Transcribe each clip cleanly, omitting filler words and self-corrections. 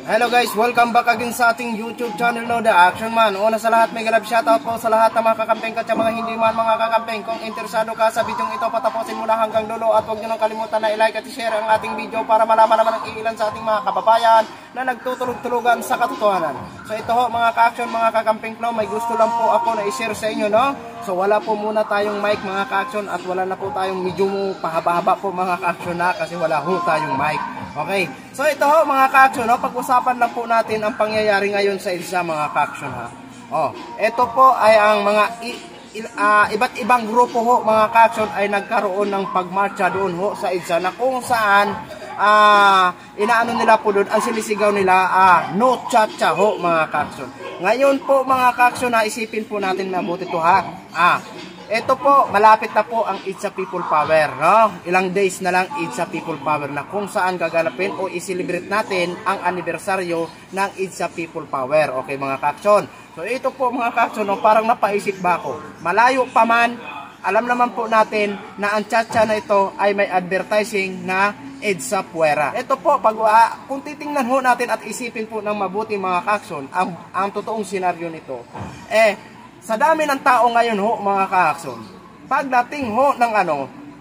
Hello guys, welcome back again sa ating YouTube channel, no, The Action Man. Una sa lahat, may galab shoutout po sa lahat ng mga kakampeng at sa mga hindi man mga kakampeng. Kung interesado ka sa video ito, patapusin mo na hanggang dulo at huwag nyo nang kalimutan na i-like at i-share ang ating video para malaman naman ang ilan sa ating mga kababayan na nagtutulog-tulugan sa katotohanan. So ito ho mga ka-action, mga kakampeng, no, may gusto lang po ako na i-share sa inyo, no. So wala po muna tayong mic mga ka-action at wala na po tayong medyo pahaba-haba po mga ka-action na kasi wala ho tayong mic. Okay, so ito ho mga ka-action, no, pag-usapan lang po natin ang pangyayari ngayon sa EDSA mga ka-action, ha. Ito po ay ang mga iba't ibang grupo ho mga ka-action ay nagkaroon ng pagmarcha doon ho sa EDSA na kung saan inaano nila po doon, ang sinisigaw nila no chacha ho mga ka-action. Ngayon po mga ka-action, isipin po natin mabuti to, ha. Ito po, malapit na po ang EDSA People Power, no? Ilang days na lang EDSA People Power na kung saan gaganapin o i-celebrate natin ang anibersaryo ng EDSA People Power. Okay mga ka-action. So ito po mga ka-action, no, parang napaisip ba ako? Malayo pa man, alam naman po natin na ang chacha na ito ay may advertising na EDSA Puwera. Ito po, kung titingnan ho natin at isipin po ng mabuti mga ka-action, ang totoong senaryo nito, sa dami ng tao ngayon ho mga ka-action, pagdating ho ng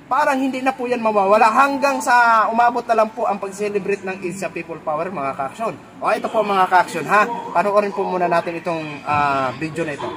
parang hindi na po yan mawawala hanggang sa umabot na lang po ang pag-celebrate ng EDSA People Power mga ka-action. Ito po mga ka-action, ha, panoorin po muna natin itong video na ito.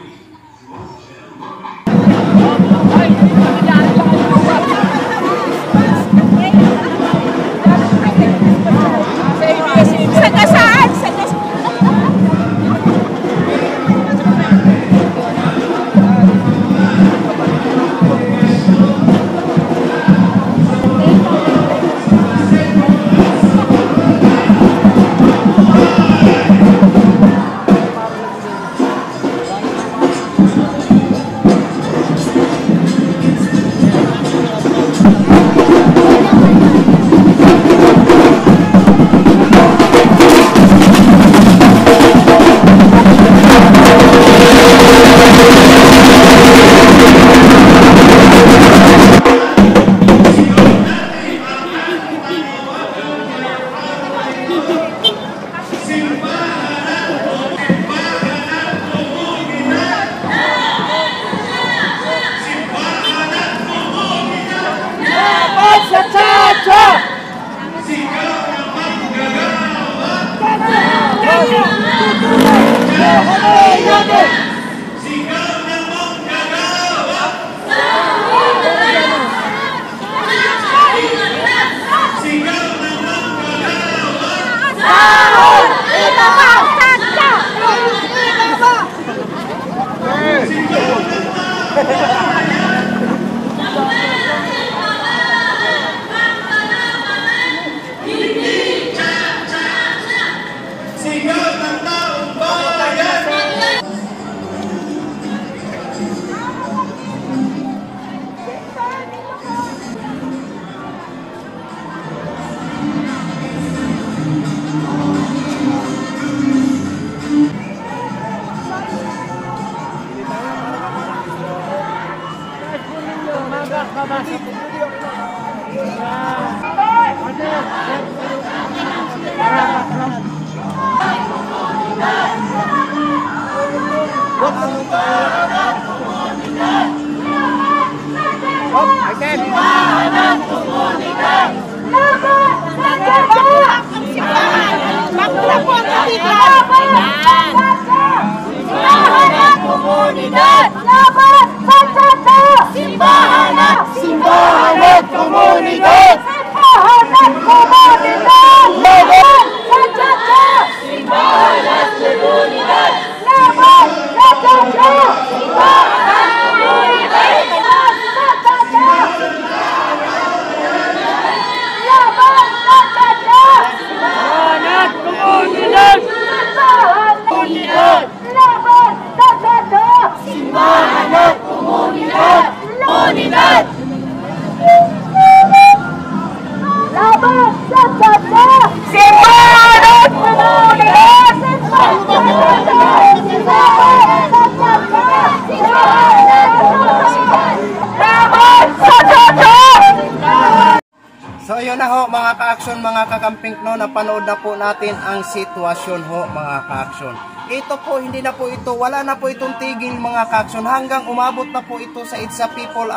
So yun na ho mga ka-action, mga makakamping no, napanood na po natin ang sitwasyon ho mga ka-aksyon. Ito po, hindi na po ito, wala na po itong tigil mga ka-aksyon hanggang umabot na po ito sa It's a People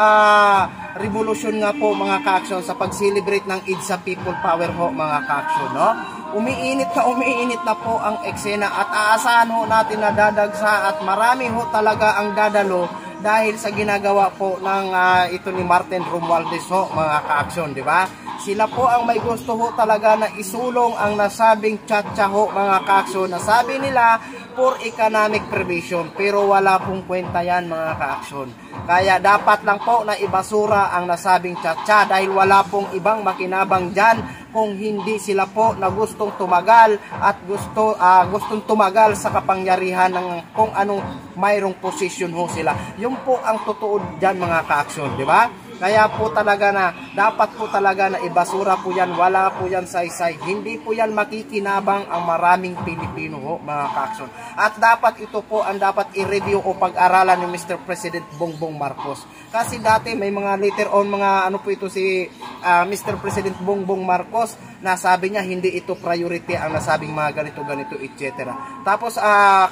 revolution nga po mga ka-aksyon sa pag-celebrate ng It's a People Power ho mga ka-aksyon, no? Umiinit na po ang eksena at aasahan ho natin na dadagsa at marami ho talaga ang dadalo dahil sa ginagawa po ng ito ni Martin Romualdez ho mga ka-aksyon, di ba? Sila po ang may gusto ho talaga na isulong ang nasabing tsa-tsa ho mga ka-aksyon. Nasabi nila for economic provision pero wala pong kwenta yan mga ka-aksyon. Kaya dapat lang po na ibasura ang nasabing tsa-tsa dahil wala pong ibang makinabang dyan kung hindi sila po na gustong tumagal at gustong tumagal sa kapangyarihan ng kung anong mayroong posisyon ho sila. Yun po ang totoo dyan mga ka-aksyon, di ba? Kaya po talaga na, dapat po talaga na ibasura po yan, wala po yan saysay. Hindi po yan makikinabang ang maraming Pilipino ho, mga ka-aksyon. At dapat ito po ang dapat i-review o pag-aralan ni Mr. President Bongbong Marcos. Kasi dati may mga later on, mga ano po ito si Mr. President Bongbong Marcos, na sabi niya hindi ito priority ang nasabing mga ganito, etc. Tapos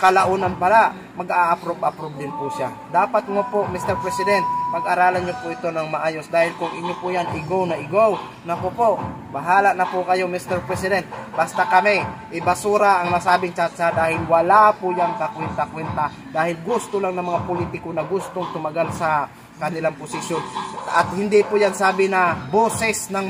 kalaunan pala, mag-a-approve din po siya. Dapat nga po, Mr. President, pag-aralan nyo po ito ng maayos dahil kung inyo po yan igo na igo, naku po, bahala na po kayo Mr. President. Basta kami, ibasura ang nasabing tsa-tsa dahil wala po yung kakwenta-kwenta dahil gusto lang ng mga politiko na gustong tumagal sa kanilang posisyon. At hindi po yan sabi na boses ng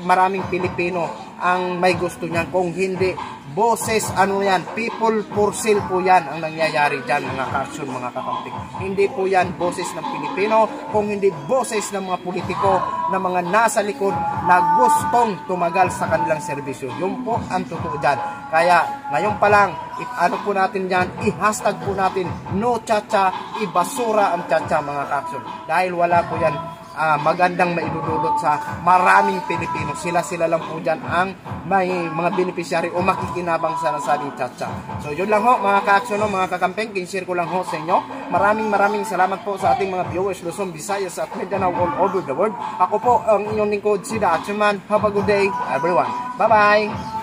maraming Pilipino ang may gusto niyan. Kung hindi, boses, ano yan, people for sale po yan ang nangyayari dyan mga ka-aksyon, mga kakamping. Hindi po yan boses ng Pilipino, kung hindi boses ng mga politiko na mga nasa likod na gustong tumagal sa kanilang serbisyo. Yun po ang totoo dyan. Kaya ngayon pa lang, ano po natin dyan, i-hashtag po natin no tsa-tsa, ibasura ang tsa-tsa mga ka-aksyon. Dahil wala po yan magandang maidudulot sa maraming Pilipino. Sila lang po dyan ang may mga beneficiary o makikinabang sa nasabing tsa-tsa. So yun lang ho mga ka-aksyon, mga kakampeng, kinshare ko lang ho sa inyo. Maraming salamat po sa ating mga viewers Luzon, Visayas at Mindanao all over the world. Ako po ang inyong lingkod, si The Action Man. Have a good day everyone. Bye bye.